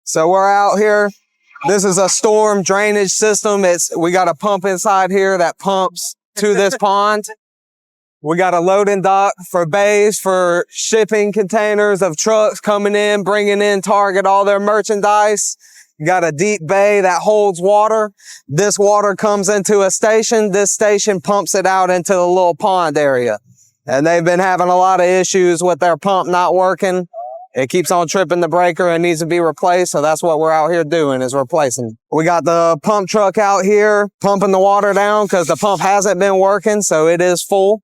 So we're out here. This is a storm drainage system. We got a pump inside here that pumps to this pond. We got a loading dock for bays for shipping containers of trucks coming in, bringing in Target all their merchandise. You got a deep bay that holds water. This water comes into a station. This station pumps it out into the little pond area. And they've been having a lot of issues with their pump not working. It keeps on tripping the breaker and needs to be replaced. So that's what we're out here doing, is replacing. We got the pump truck out here pumping the water down because the pump hasn't been working. So it is full.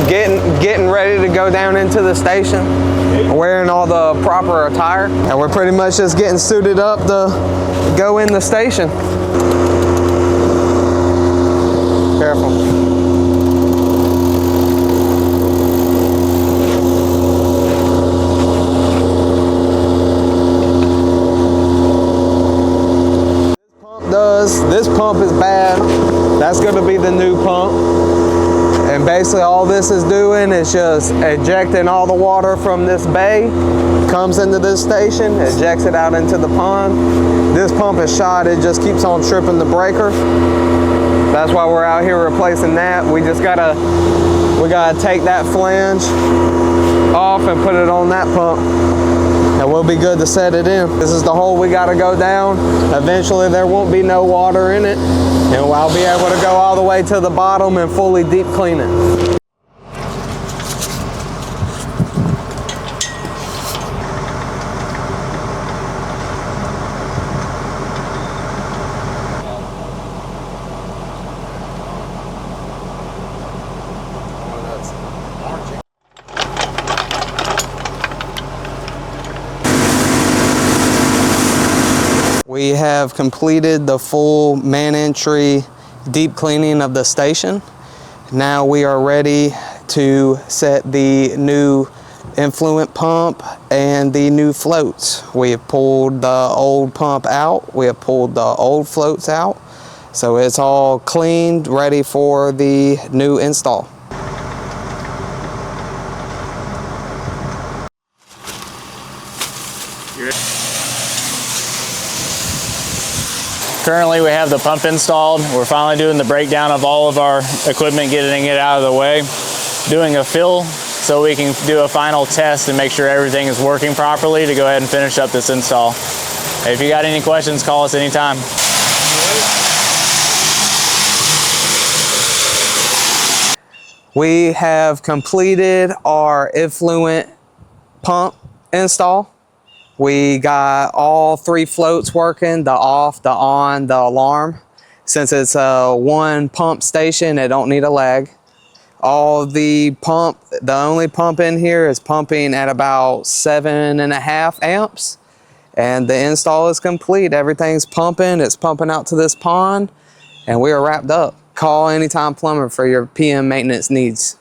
Getting ready to go down into the station, wearing all the proper attire, and we're pretty much just getting suited up to go in the station. Careful. This pump is bad. That's going to be the new pump. And basically all this is doing is just ejecting all the water from this bay, comes into this station, ejects it out into the pond. This pump is shot, it just keeps on tripping the breaker. That's why we're out here replacing that. We gotta take that flange off and put it on that pump. And we'll be good to set it in. This is the hole we gotta go down. Eventually there won't be no water in it. And I'll be able to go all the way to the bottom and fully deep clean it. We have completed the full man entry deep cleaning of the station. Now we are ready to set the new influent pump and the new floats. We have pulled the old pump out. We have pulled the old floats out. So it's all cleaned, ready for the new install. Currently we have the pump installed. We're finally doing the breakdown of all of our equipment, getting it out of the way, doing a fill so we can do a final test and make sure everything is working properly to go ahead and finish up this install. If you got any questions, call us anytime. We have completed our effluent pump install. We got all 3 floats working, the off, the on, the alarm. Since it's a one pump station, it don't need a lag. The only pump in here is pumping at about 7.5 amps. And the install is complete. Everything's pumping, it's pumping out to this pond, and we are wrapped up. Call anytime Plumber for your PM maintenance needs.